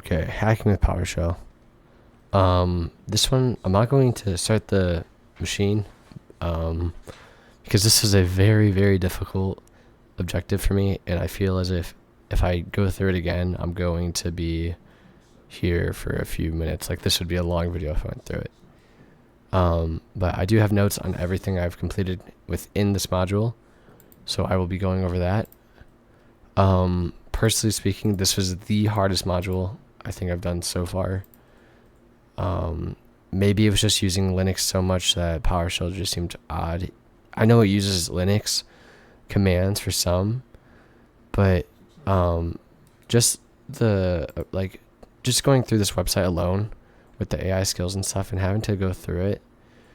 Okay, hacking with PowerShell. This one, I'm not going to start the machine, um, because this is a very, very difficult objective for me, and I feel as if I go through it again, I'm going to be here for a few minutes. Like, this would be a long video if I went through it. But I do have notes on everything I've completed within this module, so I will be going over that. Personally speaking, this was the hardest module I think I've done so far. Maybe it was just using Linux so much that PowerShell just seemed odd. I know it uses Linux commands for some, but just just going through this website alone with the AI skills and stuff and having to go through it,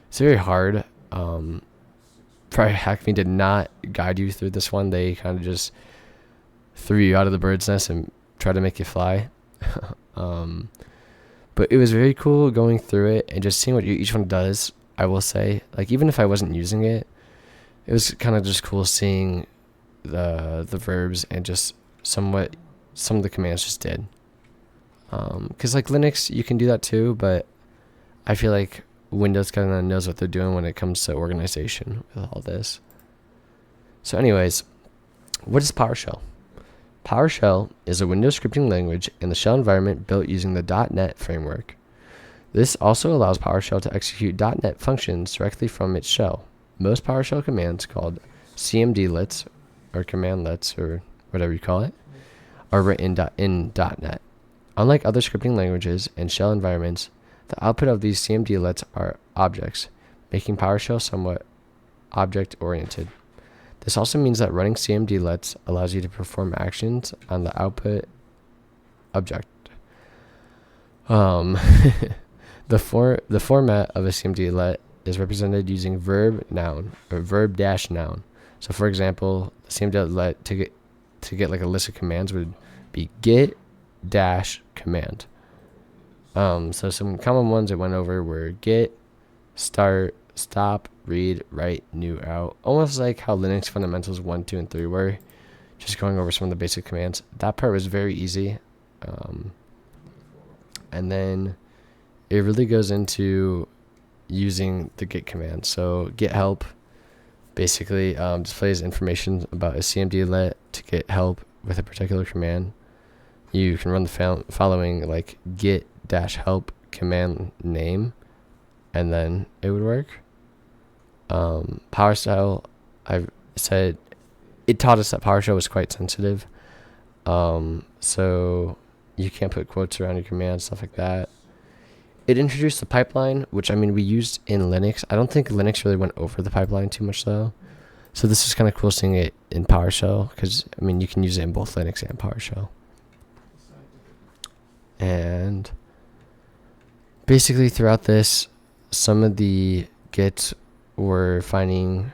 it's very hard. Probably HackMe did not guide you through this one. They kind of just threw you out of the bird's nest and tried to make you fly. But it was very cool going through it and just seeing what each one does. I will say, like, even if I wasn't using it, it was kind of just cool seeing the verbs and just some of the commands just did. Because like Linux, you can do that too, but I feel like Windows kind of knows what they're doing when it comes to organization with all this. So anyways, what is PowerShell? PowerShell is a Windows scripting language in the shell environment built using the .NET framework. This also allows PowerShell to execute .NET functions directly from its shell. Most PowerShell commands, called cmdlets or commandlets or whatever you call it, are written in .NET. Unlike other scripting languages and shell environments, the output of these cmdlets are objects, making PowerShell somewhat object-oriented. This also means that running cmdlets allows you to perform actions on the output object. The format of a cmdlet is represented using verb noun or verb-noun. So for example, the cmdlet to get like a list of commands would be get-command. So some common ones I went over were get, start, stop, read, write, new, out. Almost like how Linux fundamentals 1, 2, and 3 were. Just going over some of the basic commands. That part was very easy. And then it really goes into using the get command. So get help basically displays information about a cmdlet to get help with a particular command. You can run the following, like get-help command name, and then it would work. PowerShell, I said, it taught us that PowerShell was quite sensitive. So you can't put quotes around your commands, stuff like that. It introduced the pipeline, which I mean we used in Linux. I don't think Linux really went over the pipeline too much though. So this is kind of cool seeing it in PowerShell because I mean you can use it in both Linux and PowerShell. And basically throughout this, some of the gets were finding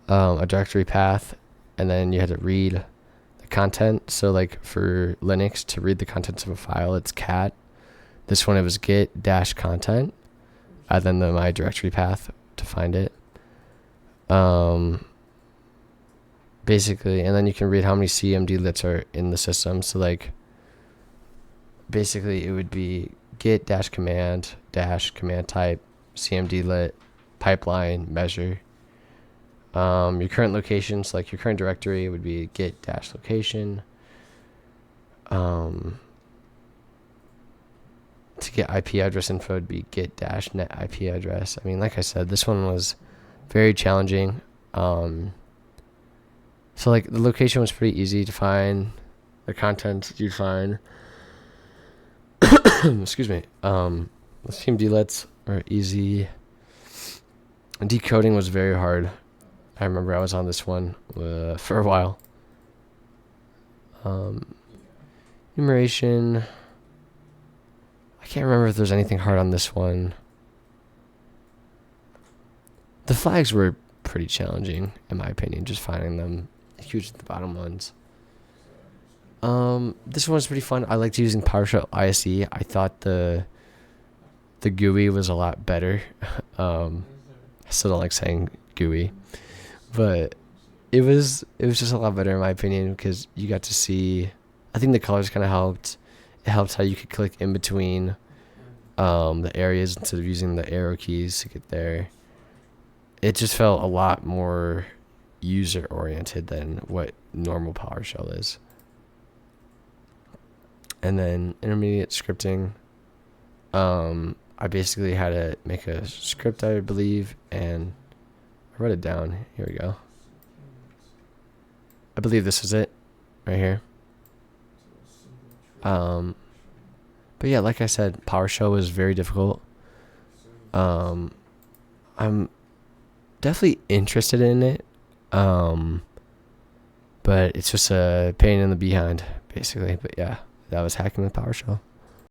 a directory path, and then you had to read the content. So like for Linux, to read the contents of a file, it's cat. This one, it was get-content, and then my directory path to find it. Basically, and then you can read how many cmdlets are in the system. So like basically it would be get-command command type cmdlet pipeline measure. Your current location, so like your current directory would be get-location. To get IP address info would be get-net IP address. I mean, like I said, this one was very challenging. So like the location was pretty easy to find. The content you'd find. Excuse me. The cmdlets are easy. Decoding was very hard. I remember I was on this one for a while. Enumeration. I can't remember if there's anything hard on this one. The flags were pretty challenging, in my opinion, just finding them. Huge at the bottom ones. This one was pretty fun. I liked using PowerShell ISE. I thought the GUI was a lot better. I still don't like saying GUI, but it was just a lot better in my opinion because you got to see. I think the colors kind of helped. It helped how you could click in between the areas instead of using the arrow keys to get there. It just felt a lot more user oriented than what normal PowerShell is. And then intermediate scripting, I basically had to make a script, I believe, and I wrote it down. Here we go. I believe this is it right here. But yeah, like I said, PowerShell was very difficult. I'm definitely interested in it. But it's just a pain in the behind, basically. But yeah, that was hacking with PowerShell.